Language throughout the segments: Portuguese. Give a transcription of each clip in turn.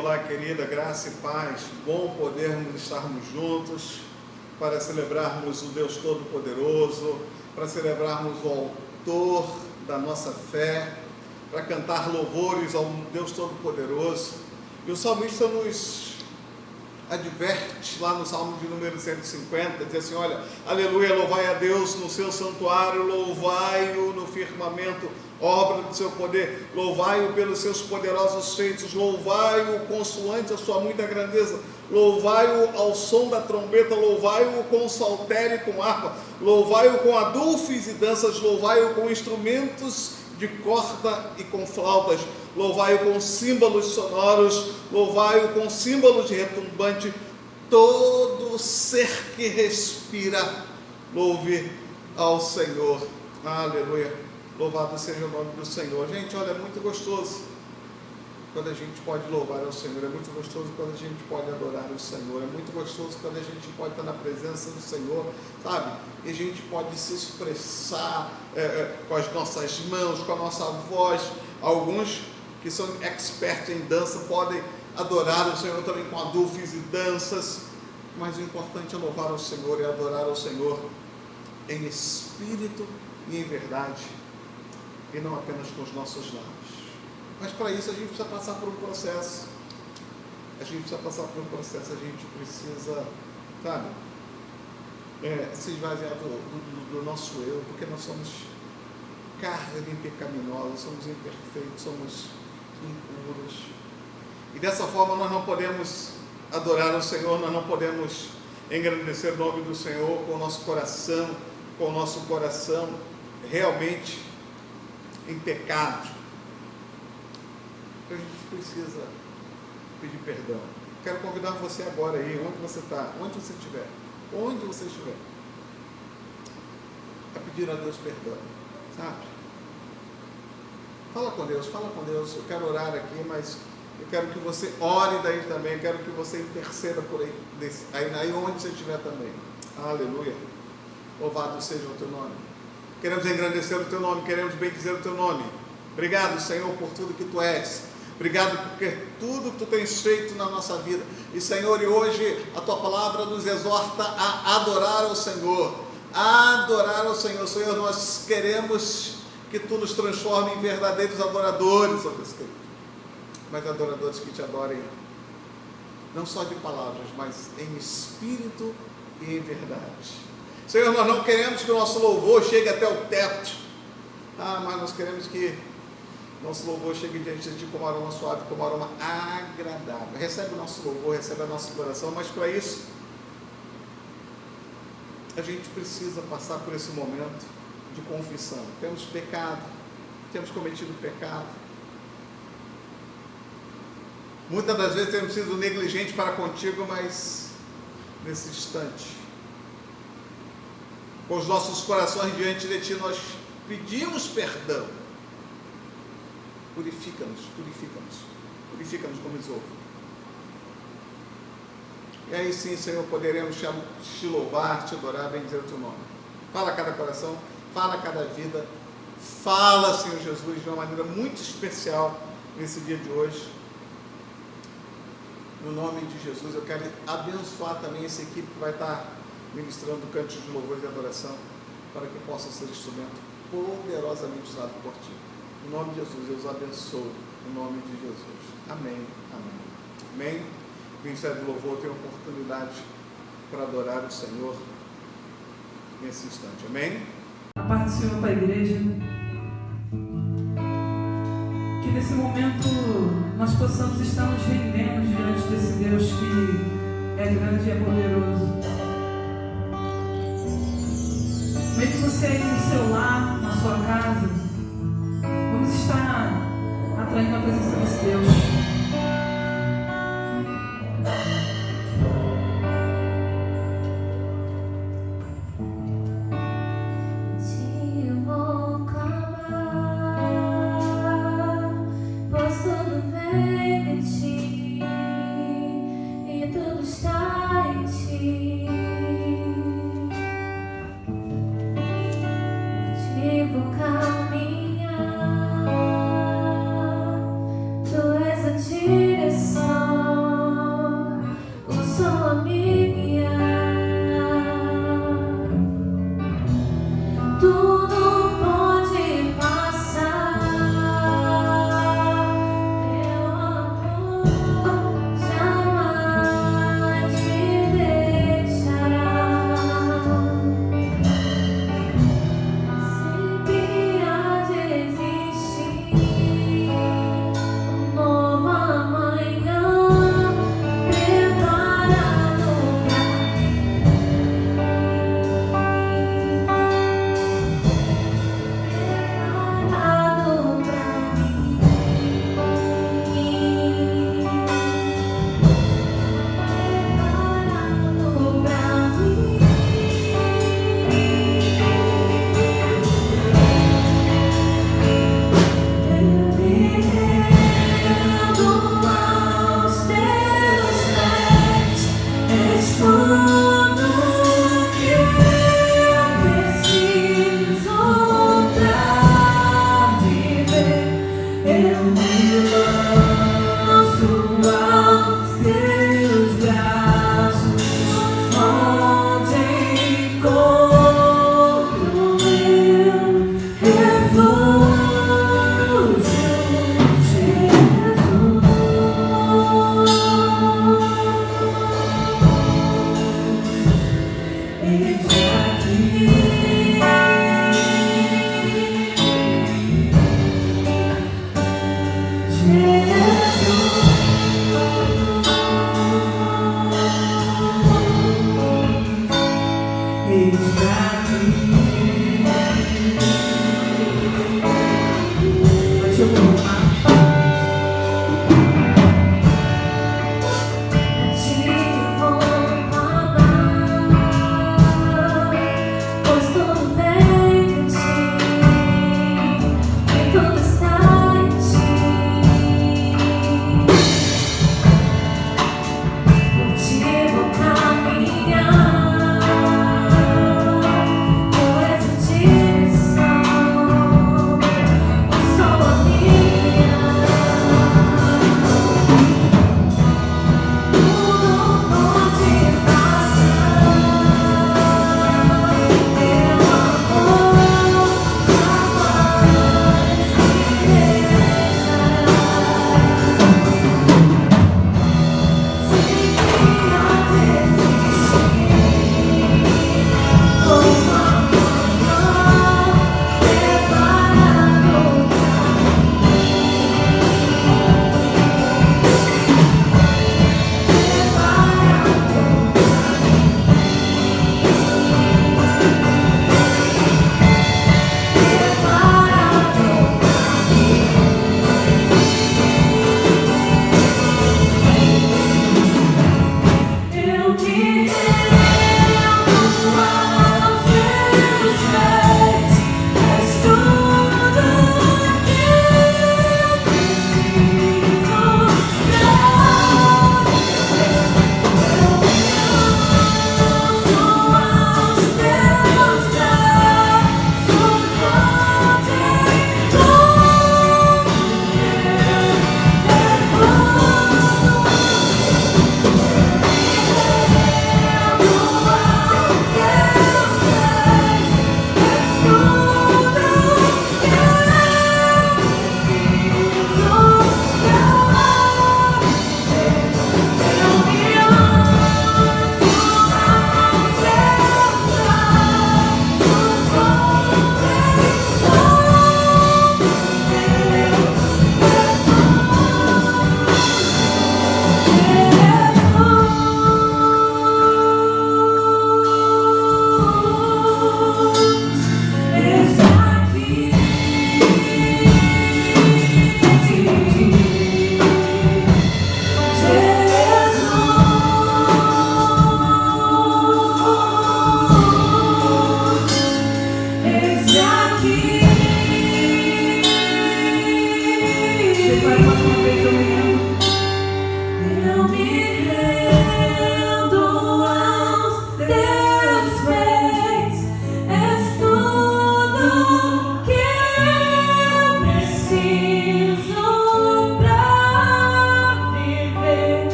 olá querida, graça e paz. Bom podermos estarmos juntos para celebrarmos o Deus Todo-Poderoso, para celebrarmos o Autor da nossa fé, para cantar louvores ao Deus Todo-Poderoso. E o salmista nos adverte lá no Salmo de número 150, diz assim: olha, aleluia, louvai a Deus no seu santuário, louvai-o no firmamento, obra do seu poder, louvai-o pelos seus poderosos feitos, louvai-o consoante a sua muita grandeza, louvai-o ao som da trombeta, louvai-o com saltério e com harpa, louvai-o com adufes e danças, louvai-o com instrumentos de corda e com flautas, louvai-o com símbolos sonoros, louvai-o com símbolos de retumbante. Todo ser que respira, louve ao Senhor. Aleluia, louvado seja o nome do Senhor. Gente, olha, é muito gostoso quando a gente pode louvar ao Senhor, é muito gostoso quando a gente pode adorar o Senhor, é muito gostoso quando a gente pode estar na presença do Senhor, sabe? E a gente pode se expressar com as nossas mãos, com a nossa voz. Alguns que são expertos em dança podem adorar o Senhor também com adufes e danças, mas o importante é louvar ao Senhor e adorar ao Senhor em espírito e em verdade, e não apenas com os nossos lábios. Mas para isso a gente precisa passar por um processo. A gente precisa, sabe, se esvaziar do nosso eu, porque nós somos carne pecaminosa, somos imperfeitos, somos impuros. E dessa forma nós não podemos adorar o Senhor, nós não podemos engrandecer o nome do Senhor com o nosso coração, realmente em pecado. A gente precisa pedir perdão. Quero convidar você agora aí, onde você está, onde você estiver, a pedir a Deus perdão, sabe? Fala com Deus, eu quero orar aqui, mas eu quero que você ore daí também, eu quero que você interceda por aí, aí onde você estiver também. Aleluia, louvado seja o teu nome. Queremos engrandecer o teu nome, queremos bendizer o teu nome. Obrigado, Senhor, por tudo que tu és. Obrigado porque tudo que tu tens feito na nossa vida. E Senhor, e hoje a tua palavra nos exorta a adorar ao Senhor. Senhor, nós queremos que tu nos transforme em verdadeiros adoradores, ó Deus querido. Mas adoradores que te adorem, não só de palavras, mas em espírito e em verdade. Senhor, nós não queremos que o nosso louvor chegue até o teto. Mas nós queremos que nosso louvor chegue diante de ti como aroma suave, como aroma agradável. Recebe o nosso louvor, recebe a nossa adoração, mas para isso a gente precisa passar por esse momento de confissão. Temos pecado, temos cometido pecado. Muitas das vezes temos sido negligentes para contigo, mas nesse instante, com os nossos corações diante de ti, nós pedimos perdão. Purifica-nos como isopo. E aí sim, Senhor, poderemos te louvar, te adorar, bendizer o teu nome. Fala a cada coração, fala a cada vida, fala, Senhor Jesus, de uma maneira muito especial nesse dia de hoje. No nome de Jesus, eu quero abençoar também essa equipe que vai estar ministrando cânticos de louvor e adoração, para que possa ser instrumento poderosamente usado por ti. Em nome de Jesus, eu os abençoo. Em nome de Jesus. Amém. O Ministério do Louvor tem a oportunidade para adorar o Senhor nesse instante. Amém? A paz do Senhor para a igreja. Que nesse momento nós possamos estar nos rendendo diante desse Deus que é grande e é poderoso. Mesmo você aí no seu lar, na sua casa, vamos estar atraindo a presença desse Deus. Vou caminhar.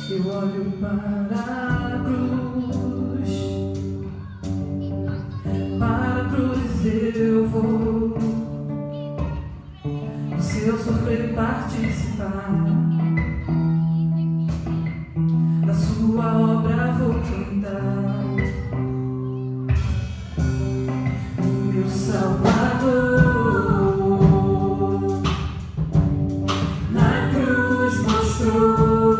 Eu olho para a cruz eu vou. Se eu sofrer e participar da sua obra, vou cantar o meu Salvador. Na cruz mostrou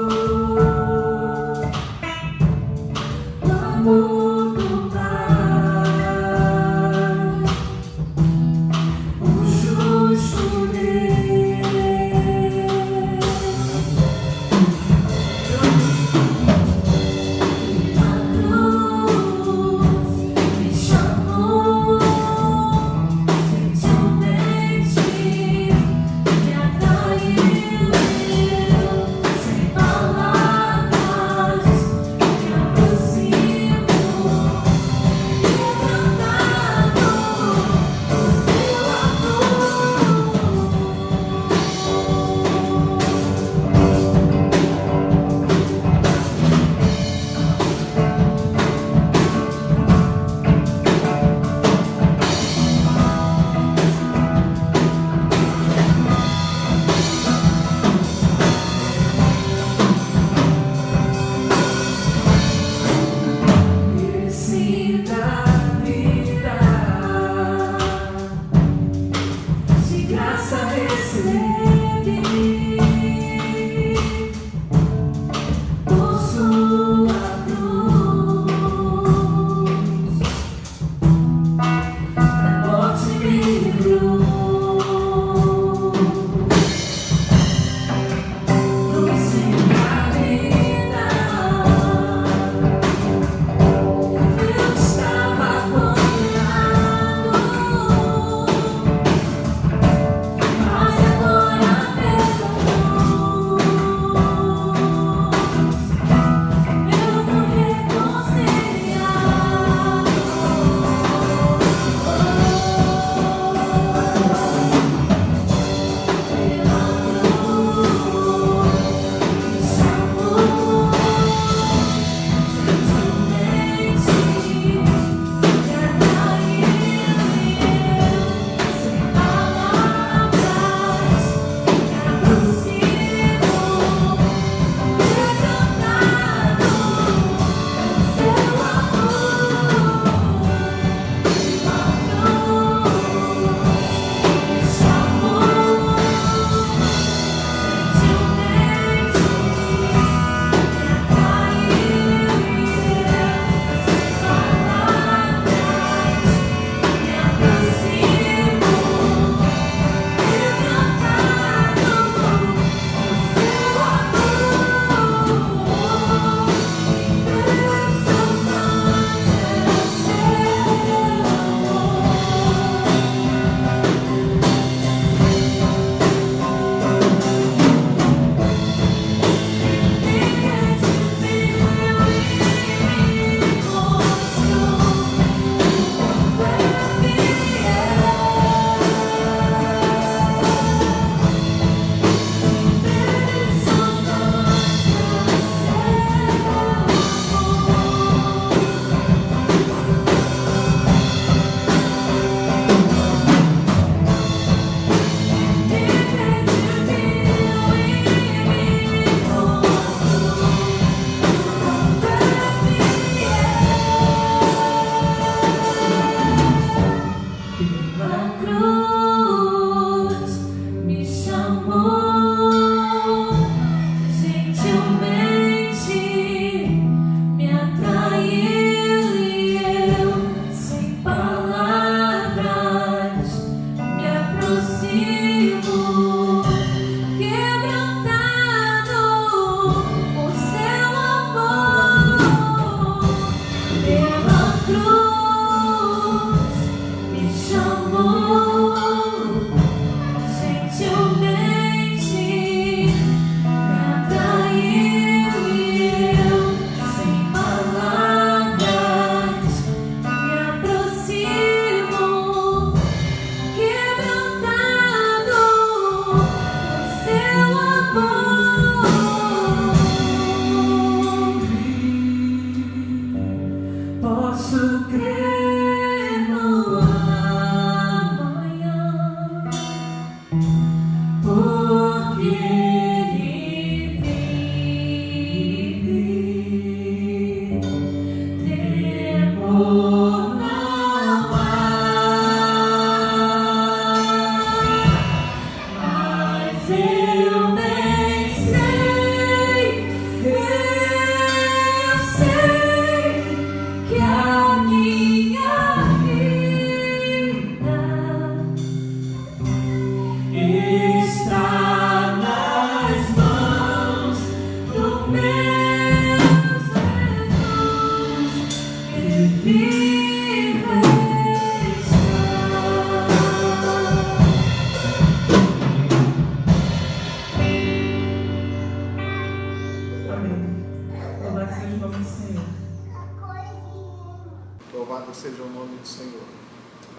Louvado seja o nome do Senhor.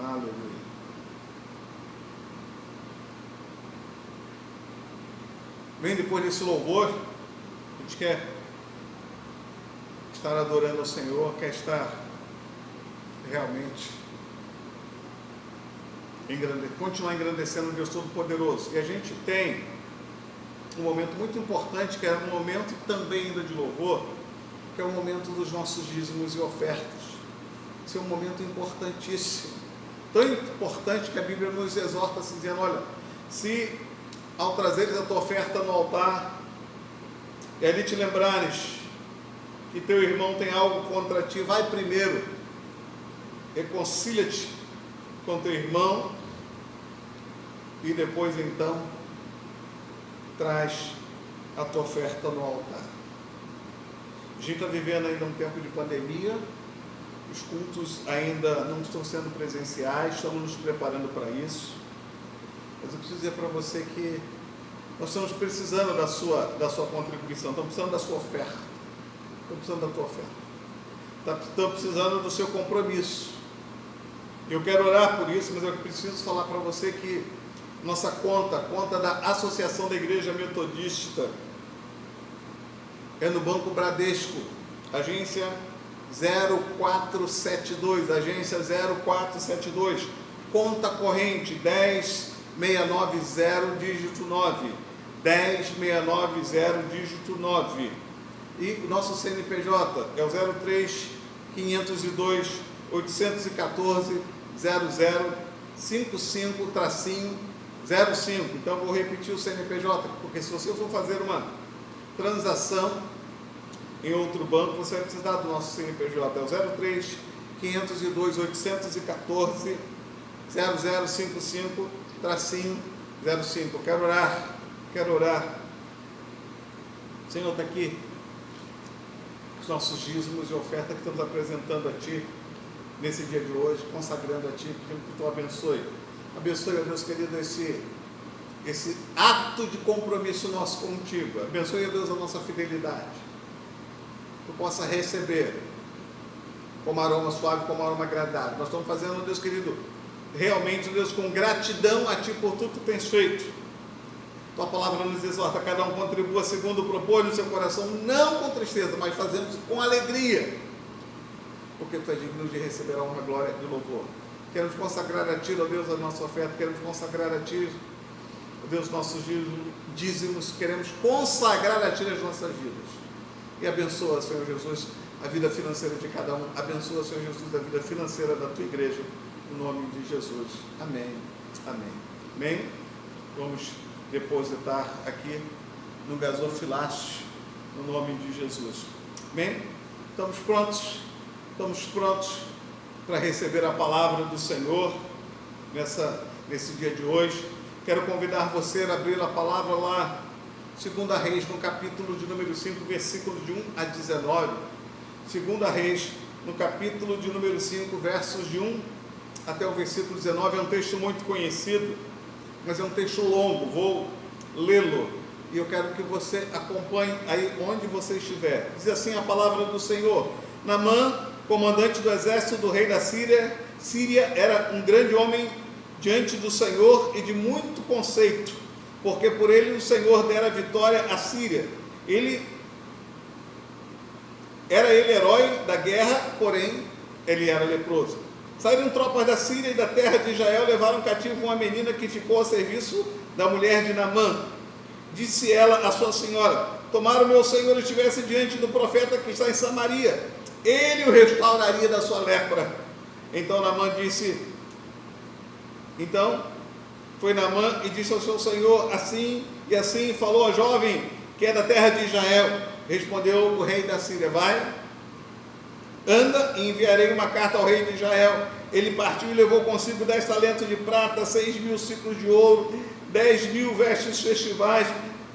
Aleluia. Bem, depois desse louvor, a gente quer estar adorando ao Senhor, quer estar realmente continuar engrandecendo o Deus Todo-Poderoso. E a gente tem um momento muito importante, que é um momento também ainda de louvor, que é o momento dos nossos dízimos e ofertas. Esse é um momento importantíssimo, tão importante que a Bíblia nos exorta assim, dizendo: olha, se ao trazeres a tua oferta no altar, e ali te lembrares que teu irmão tem algo contra ti, vai primeiro, reconcilia-te com teu irmão, e depois então traz a tua oferta no altar. A gente está vivendo ainda um tempo de pandemia, os cultos ainda não estão sendo presenciais, estamos nos preparando para isso, mas eu preciso dizer para você que nós estamos precisando da sua contribuição, estamos precisando da sua oferta, estamos precisando da tua oferta, estamos precisando do seu compromisso. Eu quero orar por isso, mas eu preciso falar para você que nossa conta, a conta da Associação da Igreja Metodista, é no Banco Bradesco, agência 0472, agência 0472, conta corrente 10690, dígito 9, 10690, dígito 9, e o nosso CNPJ é o 03 502 814 0055-05. Então vou repetir o CNPJ, porque se você for fazer uma transação em outro banco, você vai precisar do nosso CNPJ, é o 03 502 814 0055-05. Quero orar. O Senhor está aqui, os nossos dízimos e oferta que estamos apresentando a Ti nesse dia de hoje, consagrando a Ti, pedindo que Tu abençoe, ó Deus querido, esse ato de compromisso nosso contigo. Abençoe, ó Deus, a nossa fidelidade, Tu possa receber como aroma suave, como aroma agradável. Nós estamos fazendo, ó Deus querido, realmente, ó Deus, com gratidão a Ti por tudo que Tu tens feito. Tua palavra nos exorta, cada um contribua segundo propõe no seu coração, não com tristeza, mas fazemos com alegria, porque Tu és digno de receber a honra, glória e louvor. Queremos consagrar a Ti, ó Deus, a nossa oferta, queremos consagrar a Ti, ó Deus, nossos dízimos, queremos consagrar a Ti as nossas vidas. E abençoa, Senhor Jesus, a vida financeira de cada um, abençoa, Senhor Jesus, a vida financeira da Tua igreja, no nome de Jesus. Amém. Amém. Vamos depositar aqui no gasofilácio, no nome de Jesus. Amém? Estamos prontos para receber a palavra do Senhor nesse dia de hoje. Quero convidar você a abrir a palavra lá, 2 Reis, no capítulo de número 5, versículos de 1 a 19. 2 Reis, no capítulo de número 5, versos de 1 até o versículo 19. É um texto muito conhecido, mas é um texto longo, vou lê-lo, e eu quero que você acompanhe aí onde você estiver. Diz assim a palavra do Senhor: Naamã, comandante do exército do rei da Síria, era um grande homem diante do Senhor e de muito conceito, porque por ele o Senhor dera vitória à Síria. Era ele herói da guerra, porém ele era leproso. Saíram tropas da Síria e da terra de Israel, levaram cativo uma menina que ficou a serviço da mulher de Naamã. Disse ela à sua senhora: tomara o meu senhor estivesse diante do profeta que está em Samaria, ele o restauraria da sua lepra. Então Naamã disse, foi Naamã e disse ao seu senhor, assim e assim falou a jovem que é da terra de Israel. Respondeu o rei da Síria: vai, anda e enviarei uma carta ao rei de Israel. Ele partiu e levou consigo 10 talentos de prata, 6.000 ciclos de ouro, 10.000 vestes festivais.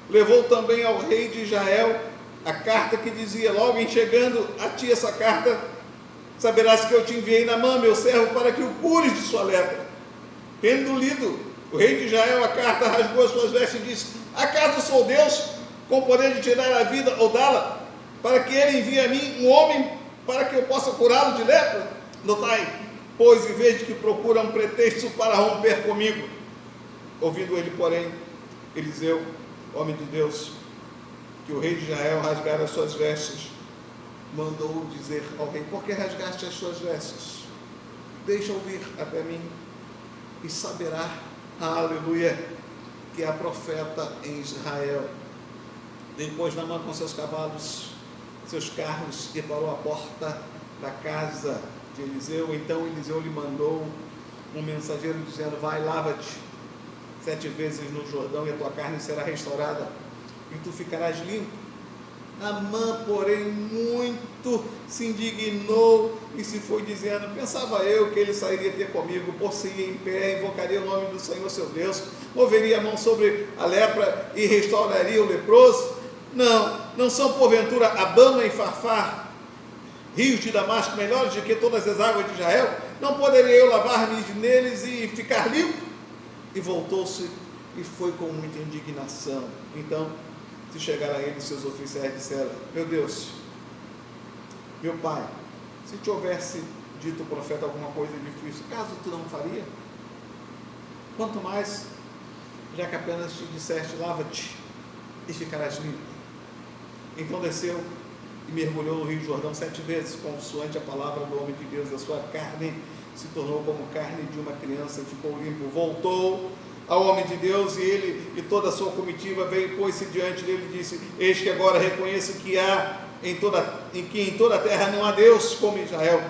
Levou também ao rei de Israel a carta que dizia: logo em chegando a ti essa carta, saberás que eu te enviei Naamã, meu servo, para que o cures de sua lepra. Tendo lido o rei de Israel a carta, rasgou as suas vestes e disse: acaso sou Deus com o poder de tirar a vida ou dá-la, para que ele envie a mim um homem para que eu possa curá-lo de lepra? Notai, pois, em vez de que procura um pretexto para romper comigo. Ouvindo ele, porém, Eliseu, homem de Deus, que o rei de Israel rasgara as suas vestes, mandou dizer ao rei: por que rasgaste as suas vestes? Deixa ouvir até mim, e saberá, aleluia, que há profeta em Israel. Depois Naamã com seus cavalos, seus carros, e parou à porta da casa de Eliseu. Então Eliseu lhe mandou um mensageiro dizendo: vai, lava-te 7 vezes no Jordão, e a tua carne será restaurada, e tu ficarás limpo. Naamã, porém, muito se indignou e se foi dizendo: pensava eu que ele sairia ter comigo, por-se-ia em pé, invocaria o nome do Senhor seu Deus, moveria a mão sobre a lepra e restauraria o leproso. Não são porventura Abana e Farfar, rios de Damasco, melhores do que todas as águas de Israel? Não poderia eu lavar-me neles e ficar limpo? E voltou-se e foi com muita indignação. Então se chegaram a ele seus oficiais, disseram: meu Deus, meu pai, se te houvesse dito o profeta alguma coisa difícil, caso tu não faria? Quanto mais, já que apenas te disseste: lava-te e ficarás limpo. Então desceu e mergulhou no rio Jordão 7 vezes, consoante a palavra do homem de Deus. A sua carne se tornou como carne de uma criança e ficou limpo. Voltou ao homem de Deus, e ele e toda a sua comitiva veio, pôs-se diante dele e disse: eis que agora reconheço que em toda a terra não há Deus como Israel.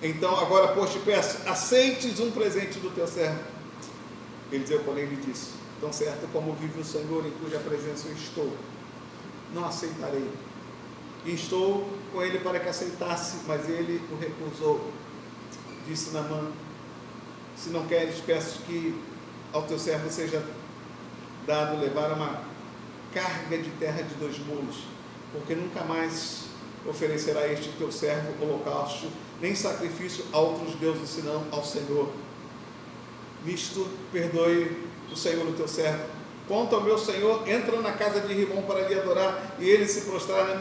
Então agora, pois, te peço, aceites um presente do teu servo. Eliseu, porém, lhe disse: tão certo como vive o Senhor, em cuja presença eu estou, não aceitarei. E estou com ele para que aceitasse, mas ele o recusou. Disse Naamã: se não queres, peço que ao teu servo seja dado levar uma carga de terra de 2 mulos, porque nunca mais oferecerá este teu servo holocausto, nem sacrifício a outros deuses, senão ao Senhor. Nisto perdoe o Senhor o teu servo. Quanto ao meu senhor, entra na casa de Rimom para lhe adorar, e ele se prostrar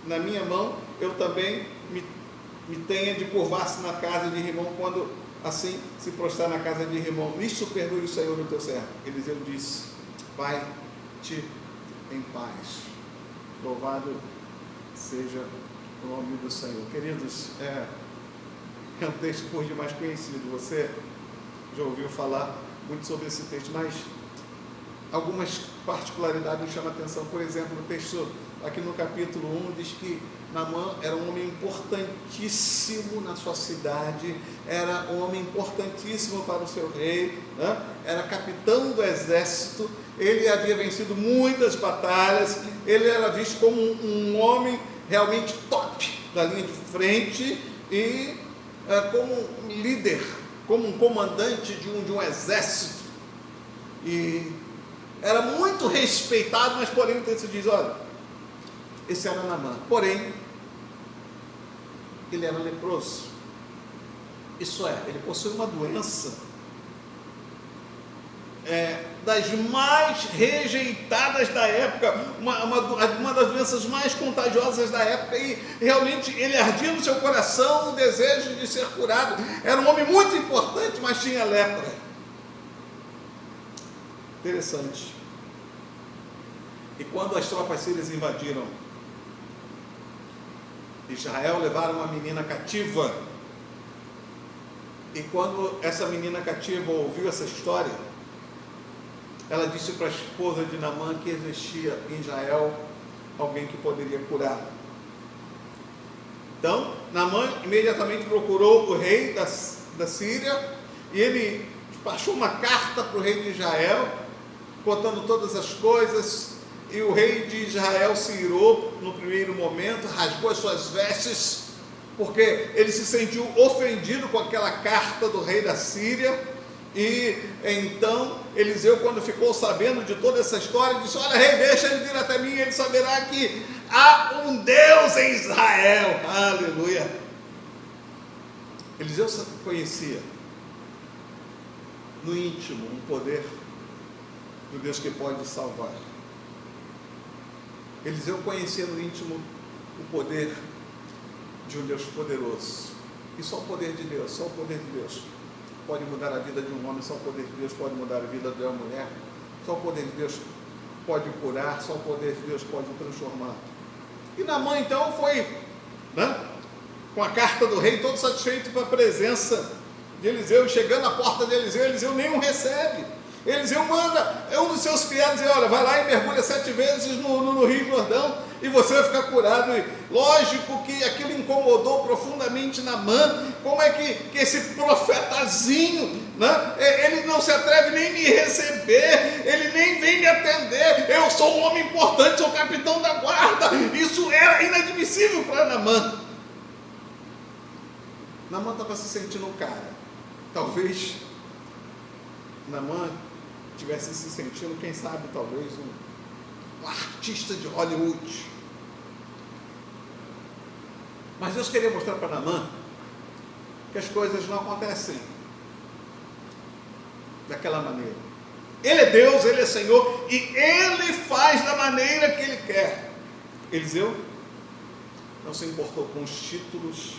na minha mão, eu também me tenha de curvar-se na casa de Rimom, quando assim se prostrar na casa de Rimom. Nisto perdoe o Senhor o teu servo. Eliseu disse: vai-te em paz. Louvado seja o nome do Senhor. Queridos, é um texto por demais conhecido. Você já ouviu falar muito sobre esse texto, mas algumas particularidades me chamam a atenção. Por exemplo, o texto aqui no capítulo 1 diz que Naamã era um homem importantíssimo na sua cidade, era um homem importantíssimo para o seu rei, né? Era capitão do exército, ele havia vencido muitas batalhas, ele era visto como um homem realmente top da linha de frente, e como um líder, como um comandante de um exército, e era muito respeitado. Mas porém o texto diz: olha, esse era Naamã, porém ele era leproso. Isso é, ele possui uma doença das mais rejeitadas da época, uma das doenças mais contagiosas da época, e realmente ele ardia no seu coração o desejo de ser curado. Era um homem muito importante, mas tinha lepra. Interessante. E quando as tropas sírias invadiram Israel, levaram uma menina cativa, e quando essa menina cativa ouviu essa história, ela disse para a esposa de Naamã que existia em Israel alguém que poderia curar. Então Naamã imediatamente procurou o rei da Síria, e ele despachou uma carta para o rei de Israel, contando todas as coisas. E o rei de Israel se irou no primeiro momento, rasgou as suas vestes, porque ele se sentiu ofendido com aquela carta do rei da Síria. E então Eliseu, quando ficou sabendo de toda essa história, disse: olha, rei, deixa ele vir até mim, ele saberá que há um Deus em Israel. Aleluia. Eliseu conhecia no íntimo um poder do Deus que pode salvar. Eliseu conhecia no íntimo o poder de um Deus poderoso. E só o poder de Deus, só o poder de Deus pode mudar a vida de um homem, só o poder de Deus pode mudar a vida de uma mulher, só o poder de Deus pode curar, só o poder de Deus pode transformar. E Naamã então foi, com a carta do rei, todo satisfeito com a presença de Eliseu, chegando à porta de Eliseu, Eliseu nem o recebe. Eliseu manda um dos seus criados dizer: olha, vai lá e mergulha 7 vezes no Rio Jordão e você vai ficar curado. E lógico que aquilo incomodou profundamente Naamã. Como é que esse profetazinho, ele não se atreve nem me receber, ele nem vem me atender, eu sou um homem importante, sou capitão da guarda. Isso era inadmissível para Naamã. Naamã estava se sentindo um cara. Talvez Naamã estivesse se sentindo, quem sabe, talvez um artista de Hollywood. Mas Deus queria mostrar para Naamã que as coisas não acontecem daquela maneira. Ele é Deus, Ele é Senhor, e Ele faz da maneira que Ele quer. Eliseu não se importou com os títulos,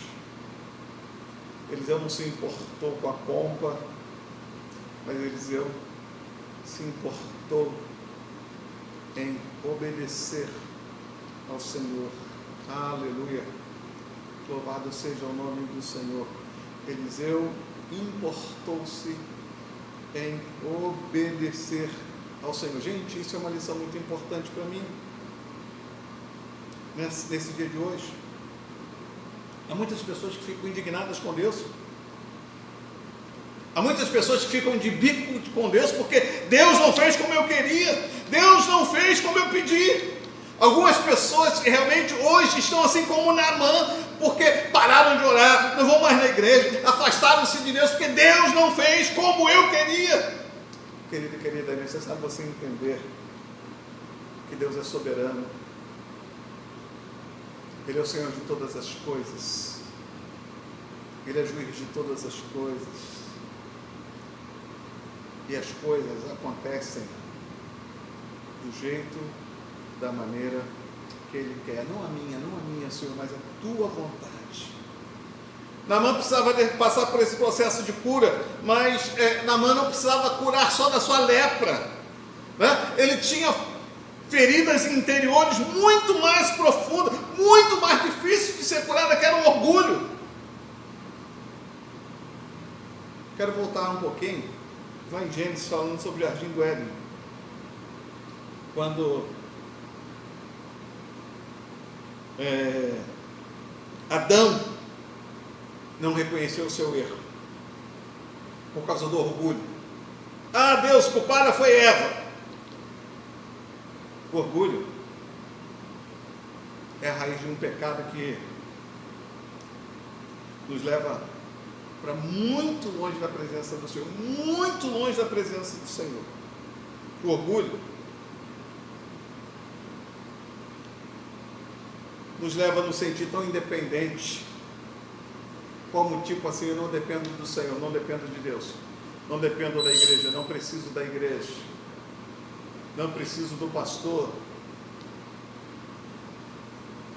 Eliseu não se importou com a pompa, mas Eliseu se importou em obedecer ao Senhor. Aleluia, louvado seja o nome do Senhor. Eliseu importou-se em obedecer ao Senhor. Gente, isso é uma lição muito importante para mim nesse dia de hoje. Há muitas pessoas que ficam indignadas com Deus. Há muitas pessoas que ficam de bico com Deus porque Deus não fez como eu queria, Deus não fez como eu pedi. Algumas pessoas que realmente hoje estão assim como Naamã, porque pararam de orar, não vão mais na igreja, afastaram-se de Deus porque Deus não fez como eu queria. Querido e querida, é necessário você entender que Deus é soberano, Ele é o Senhor de todas as coisas, Ele é juiz de todas as coisas. E as coisas acontecem do jeito, da maneira que Ele quer. Não a minha, Senhor, mas a Tua vontade. Naamã precisava passar por esse processo de cura, mas Naamã não precisava curar só da sua lepra. Ele tinha feridas interiores muito mais profundas, muito mais difíceis de ser curada, que era o orgulho. Quero voltar um pouquinho lá em Gênesis, falando sobre o Jardim do Éden, quando Adão não reconheceu o seu erro, por causa do orgulho. Deus, culpada foi Eva. O orgulho é a raiz de um pecado que nos leva para muito longe da presença do Senhor, muito longe da presença do Senhor. O orgulho nos leva a nos sentir tão independente, como tipo assim: eu não dependo do Senhor, não dependo de Deus, não dependo da igreja, não preciso da igreja, não preciso do pastor.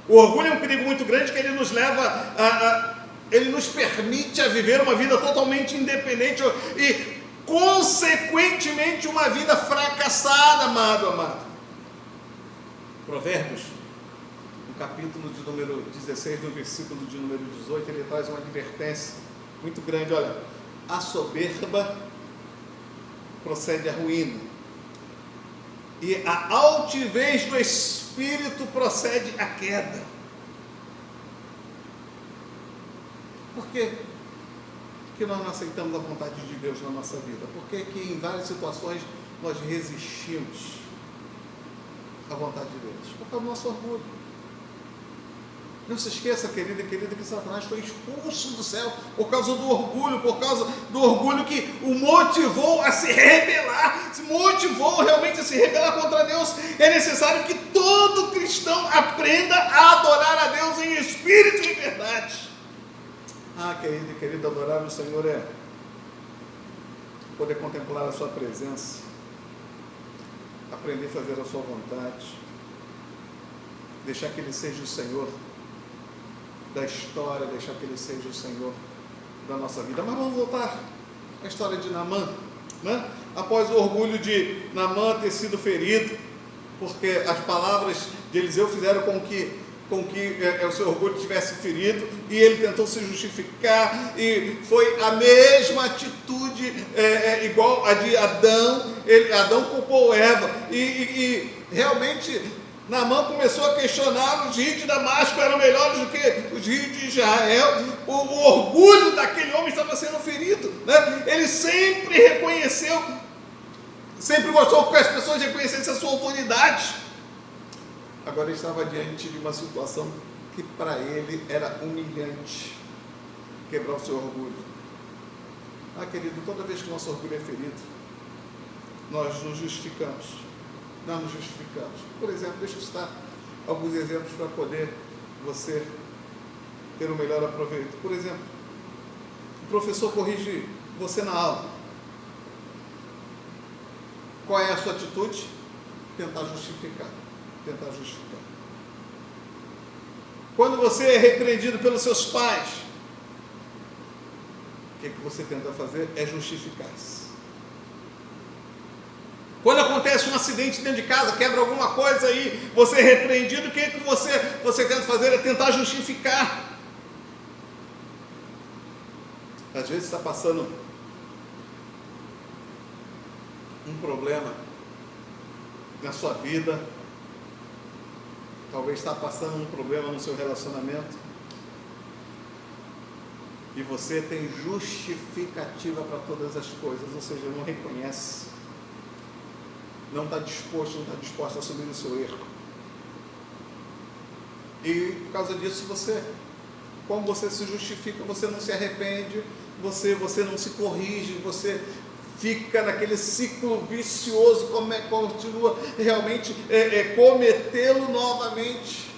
O orgulho é um perigo muito grande, que ele nos leva ele nos permite a viver uma vida totalmente independente e, consequentemente, uma vida fracassada, amado. Provérbios, no capítulo de número 16, no versículo de número 18, ele traz uma advertência muito grande. Olha, a soberba procede à ruína, e a altivez do espírito procede à queda. Por que nós não aceitamos a vontade de Deus na nossa vida? Por que em várias situações nós resistimos à vontade de Deus? Por causa do nosso orgulho. Não se esqueça, querida e querida, que Satanás foi expulso do céu por causa do orgulho que o motivou a se rebelar, motivou realmente a se rebelar contra Deus. É necessário que todo cristão aprenda a adorar a Deus em espírito e verdade. Ah, querido e querida, adorar o Senhor é poder contemplar a sua presença, aprender a fazer a sua vontade, deixar que Ele seja o Senhor da história, deixar que Ele seja o Senhor da nossa vida. Mas vamos voltar à história de Naamã, né? Após o orgulho de Naamã ter sido ferido, porque as palavras de Eliseu fizeram com que o seu orgulho tivesse ferido, e ele tentou se justificar, e foi a mesma atitude igual a de Adão. Adão culpou Eva, e realmente Naamã começou a questionar: os rios de Damasco eram melhores do que os rios de Israel. O orgulho daquele homem estava sendo ferido, né? Ele sempre reconheceu, sempre gostou que as pessoas reconhecessem a sua autoridade. Agora ele estava diante de uma situação que para ele era humilhante, quebrar o seu orgulho. Ah, querido, toda vez que o nosso orgulho é ferido, nós nos justificamos. Nós nos justificamos. Por exemplo, deixa eu citar alguns exemplos para poder você ter um melhor aproveito. Por exemplo, o professor corrige você na aula. Qual é a sua atitude? Tentar justificar. Quando você é repreendido pelos seus pais, o que você tenta fazer é justificar-se. Quando acontece um acidente dentro de casa, quebra alguma coisa aí, você é repreendido, o que você tenta fazer é tentar justificar. Às vezes está passando um problema na sua vida, talvez está passando um problema no seu relacionamento, e você tem justificativa para todas as coisas, ou seja, não reconhece, não está disposto a assumir o seu erro. E por causa disso, como você se justifica, você não se arrepende, você não se corrige, você fica naquele ciclo vicioso, continua realmente cometê-lo novamente.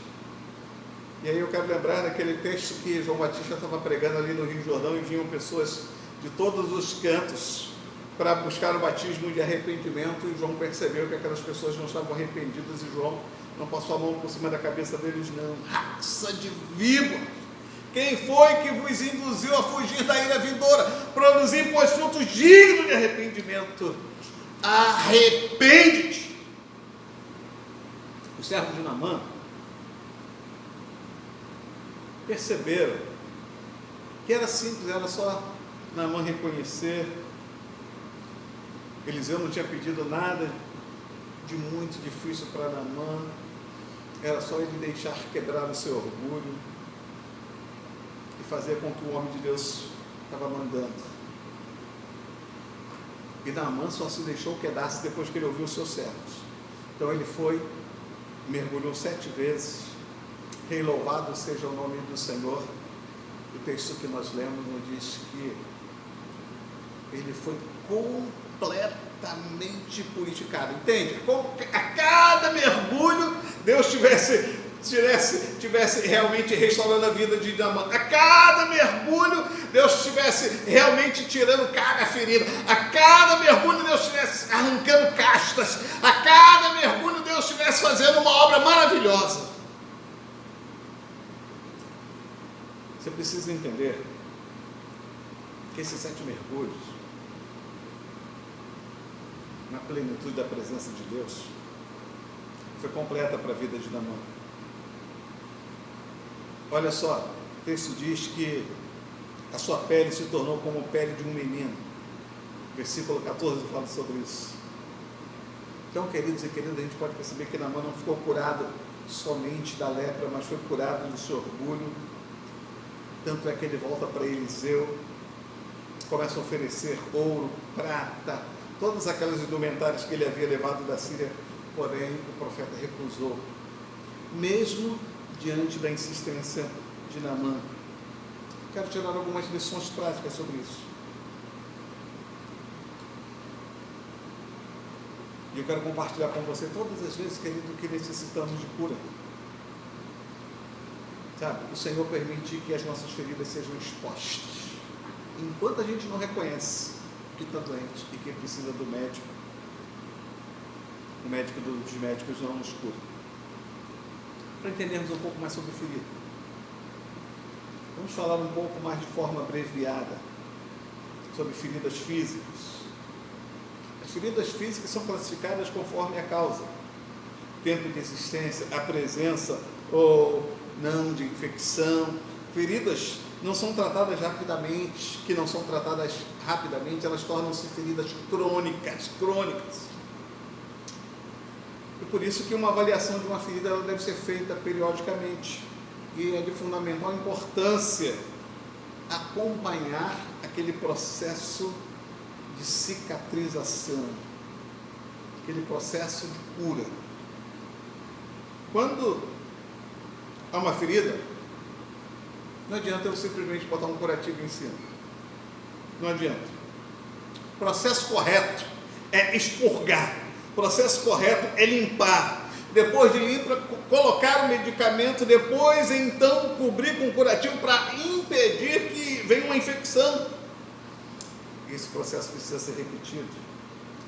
E aí eu quero lembrar daquele texto que João Batista estava pregando ali no Rio Jordão, e vinham pessoas de todos os cantos para buscar o batismo de arrependimento, e João percebeu que aquelas pessoas não estavam arrependidas, e João não passou a mão por cima da cabeça deles, não. Raça de víbora! Quem foi que vos induziu a fugir da ira vindoura? Produzir, pois, frutos dignos de arrependimento. Arrepende-te! Os servos de Naamã perceberam que era simples, era só Naamã reconhecer. Eliseu não tinha pedido nada de muito difícil para Naamã, era só ele deixar quebrar o seu orgulho e fazer com que o homem de Deus estava mandando. E Naamã só se deixou quedar-se depois que ele ouviu os seus servos. Então ele foi, mergulhou 7 vezes, rei louvado seja o nome do Senhor. O texto que nós lemos nos diz que ele foi completamente purificado, entende? Como a cada mergulho Deus tivesse realmente restaurando a vida de Naamã. A cada mergulho Deus estivesse realmente tirando carga ferida. A cada mergulho Deus estivesse arrancando castas. A cada mergulho Deus estivesse fazendo uma obra maravilhosa. Você precisa entender que esses 7 mergulhos, na plenitude da presença de Deus, foi completa para a vida de Naamã. Olha só, o texto diz que a sua pele se tornou como a pele de um menino. Versículo 14 fala sobre isso. Então, queridos e queridas, a gente pode perceber que Naamã não ficou curado somente da lepra, mas foi curado do seu orgulho. Tanto é que ele volta para Eliseu, começa a oferecer ouro, prata, todas aquelas indumentárias que ele havia levado da Síria, porém o profeta recusou, mesmo diante da insistência de Naamã. Quero tirar algumas lições práticas sobre isso. E eu quero compartilhar com você todas as vezes, querido, que necessitamos de cura. Sabe, o Senhor permite que as nossas feridas sejam expostas. Enquanto a gente não reconhece que está doente e que precisa do médico, o médico dos médicos não nos cura. Para entendermos um pouco mais sobre ferida, vamos falar um pouco mais de forma abreviada sobre feridas físicas. As feridas físicas são classificadas conforme a causa, tempo de existência, a presença ou não de infecção. Feridas não são tratadas rapidamente, elas tornam-se feridas crônicas. E por isso que uma avaliação de uma ferida ela deve ser feita periodicamente. E é de fundamental importância acompanhar aquele processo de cicatrização, aquele processo de cura. Quando há uma ferida, não adianta eu simplesmente botar um curativo em cima. Não adianta. O processo correto é expurgar. O processo correto é limpar. Depois de limpar, colocar o medicamento, depois então cobrir com curativo para impedir que venha uma infecção. Esse processo precisa ser repetido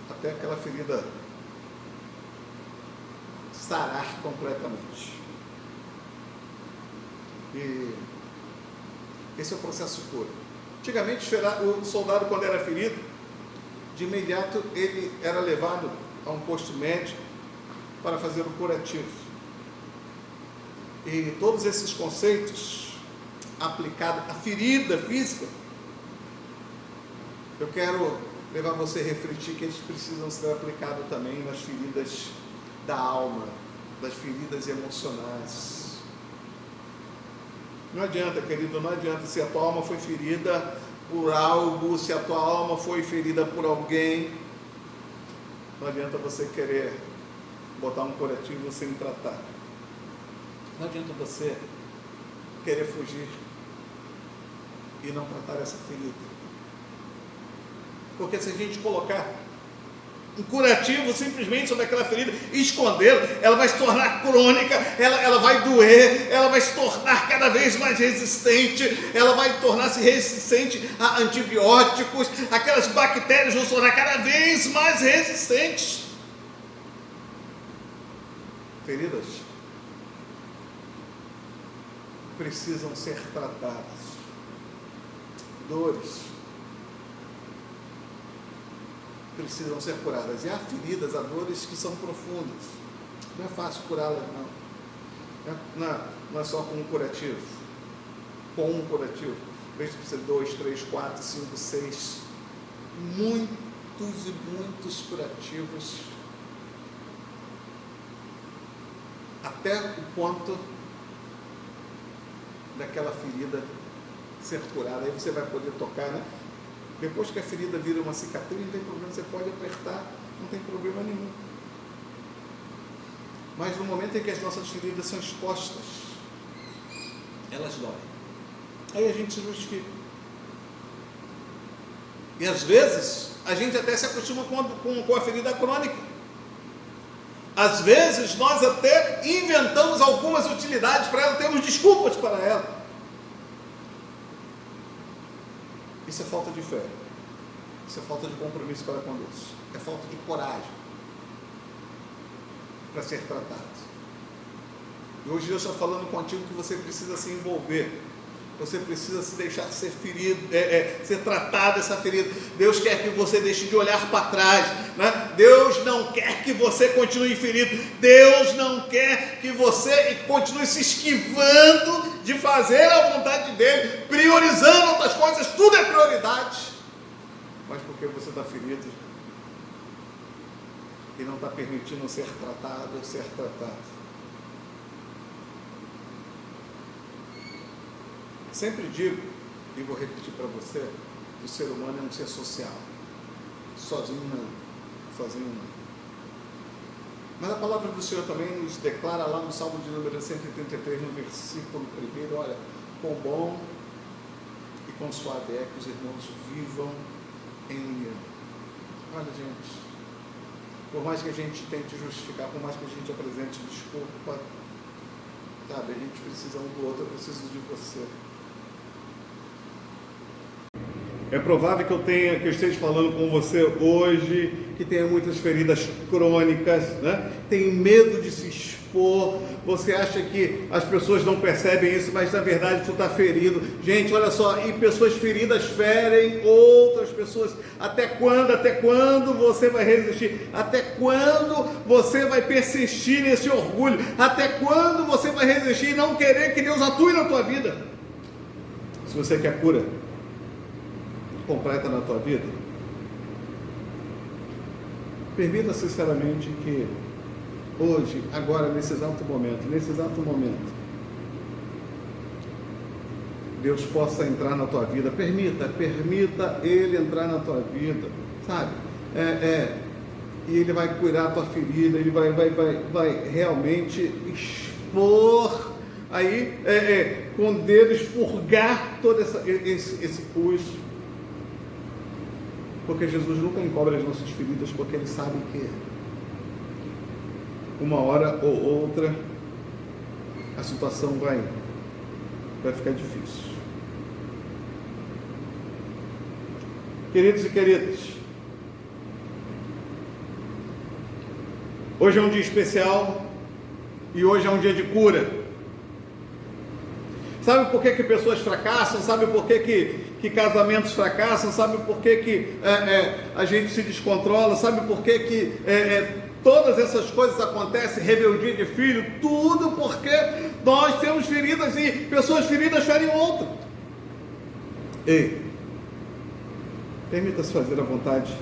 até aquela ferida sarar completamente. E esse é o processo de cura. Antigamente, o soldado, quando era ferido, de imediato ele era levado a um posto médico para fazer o curativo. E todos esses conceitos aplicados à ferida física, eu quero levar você a refletir que eles precisam ser aplicados também nas feridas da alma, das feridas emocionais. Não adianta, querido, não adianta se a tua alma foi ferida por algo, se a tua alma foi ferida por alguém, não adianta você querer botar um curativo sem tratar. Não adianta você querer fugir e não tratar essa ferida. Porque se a gente colocar um curativo simplesmente sobre aquela ferida e escondê-la, ela vai se tornar crônica, ela vai doer, ela vai se tornar cada vez mais resistente, ela vai tornar-se resistente a antibióticos, aquelas bactérias vão se tornar cada vez mais resistentes. Feridas precisam ser tratadas. Dores precisam ser curadas. E há feridas, há dores que são profundas. Não é fácil curá-las, não é só com um curativo. Com um curativo. Veja se precisa 2, 3, 4, 5, 6. Muitos e muitos curativos. Até o ponto daquela ferida ser curada. Aí você vai poder tocar, né? Depois que a ferida vira uma cicatriz, não tem problema, você pode apertar, não tem problema nenhum. Mas no momento em que as nossas feridas são expostas, elas doem. Aí a gente se justifica. E às vezes, a gente até se acostuma com a ferida crônica. Às vezes, nós até inventamos algumas utilidades para ela, temos desculpas para ela. Isso é falta de fé, isso é falta de compromisso para com Deus, é falta de coragem para ser tratado. E hoje eu estou falando contigo que você precisa se envolver, você precisa se deixar ser ferido, ser tratado essa ferida. Deus quer que você deixe de olhar para trás, né? Deus não quer que você continue ferido, Deus não quer que você continue se esquivando de fazer a vontade dele, priorizando outras coisas, tudo é prioridade, mas porque você está ferido e não está permitindo ser tratado. Sempre digo, e vou repetir para você, que o ser humano é um ser social. Sozinho não. Mas a palavra do Senhor também nos declara lá no Salmo de número 133, no versículo 1, olha, quão bom e quão suave é que os irmãos vivam em união. Olha, gente, por mais que a gente tente justificar, por mais que a gente apresente desculpa, Sabe, a gente precisa um do outro, eu preciso de você. É provável que eu esteja falando com você hoje, que tenha muitas feridas crônicas, né? Tem medo de se expor. Você acha que as pessoas não percebem isso, mas na verdade tu está ferido. Gente, olha só, e pessoas feridas ferem outras pessoas. Até quando? Até quando você vai resistir? Até quando você vai persistir nesse orgulho? Até quando você vai resistir e não querer que Deus atue na tua vida? Se você quer cura completa na tua vida, permita sinceramente que hoje, agora, nesse exato momento, Deus possa entrar na tua vida. Permita Ele entrar na tua vida, sabe? E Ele vai curar a tua ferida, Ele vai realmente expor aí, com o dedo, expurgar todo esse pus. Porque Jesus nunca encobre as nossas feridas, porque Ele sabe que uma hora ou outra a situação vai ficar difícil. Queridos e queridas, hoje é um dia especial e hoje é um dia de cura. Sabe por que pessoas fracassam? Sabe por que casamentos fracassam? Sabe por que a gente se descontrola? Sabe por que todas essas coisas acontecem? Rebeldia de filho, tudo porque nós temos feridas e pessoas feridas ferem outro. Ei, permita-se fazer a vontade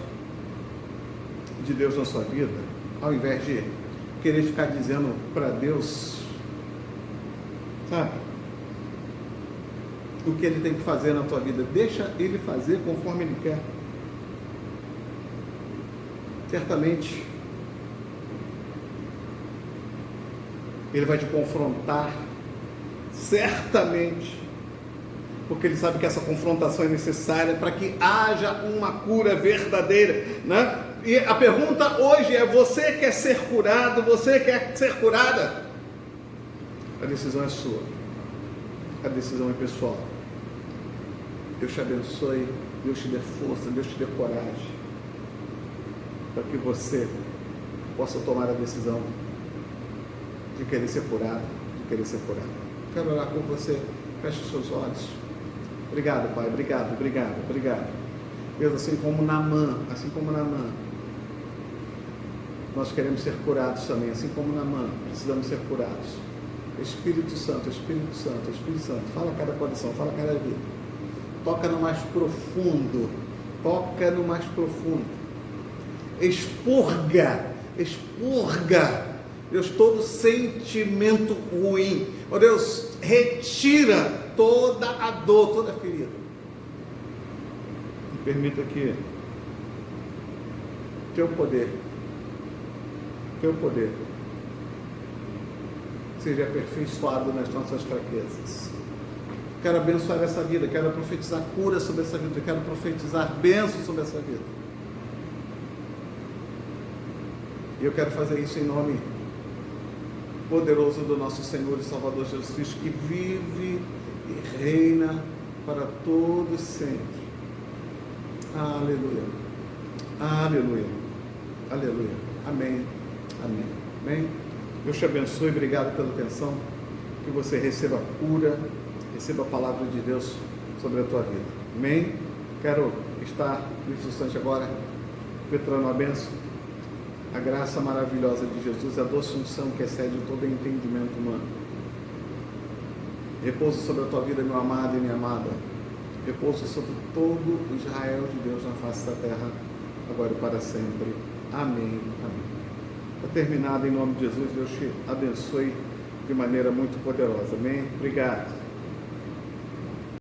de Deus na sua vida, ao invés de querer ficar dizendo para Deus, sabe, o que Ele tem que fazer na tua vida. Deixa Ele fazer conforme Ele quer. Certamente Ele vai te confrontar, certamente, porque Ele sabe que essa confrontação é necessária para que haja uma cura verdadeira, né? E a pergunta hoje é: você quer ser curado? Você quer ser curada? A decisão é sua, a decisão é pessoal. Deus te abençoe, Deus te dê força, Deus te dê coragem, para que você possa tomar a decisão de querer ser curado, Quero orar com você. Feche os seus olhos. Obrigado, Pai, obrigado. Deus, assim como Naamã, nós queremos ser curados também, assim como Naamã, precisamos ser curados. Espírito Santo, fala a cada coração, fala a cada vida. Toca no mais profundo, expurga, Deus, todo sentimento ruim, ó Deus, retira toda a dor, toda a ferida, e permita que teu poder seja aperfeiçoado nas nossas fraquezas. Quero abençoar essa vida, quero profetizar cura sobre essa vida, quero profetizar bênção sobre essa vida. E eu quero fazer isso em nome poderoso do nosso Senhor e Salvador Jesus Cristo, que vive e reina para todos sempre. Aleluia. Amém. Deus te abençoe, obrigado pela atenção. Que você receba cura, receba a palavra de Deus sobre a tua vida. Amém? Quero estar nesse instante agora petrando a bênção, a graça maravilhosa de Jesus, a doce unção que excede todo entendimento humano. Repouso sobre a tua vida, meu amado e minha amada. Repouso sobre todo o Israel de Deus na face da terra, agora e para sempre. Amém. Está terminado, em nome de Jesus. Deus te abençoe de maneira muito poderosa. Amém? Obrigado.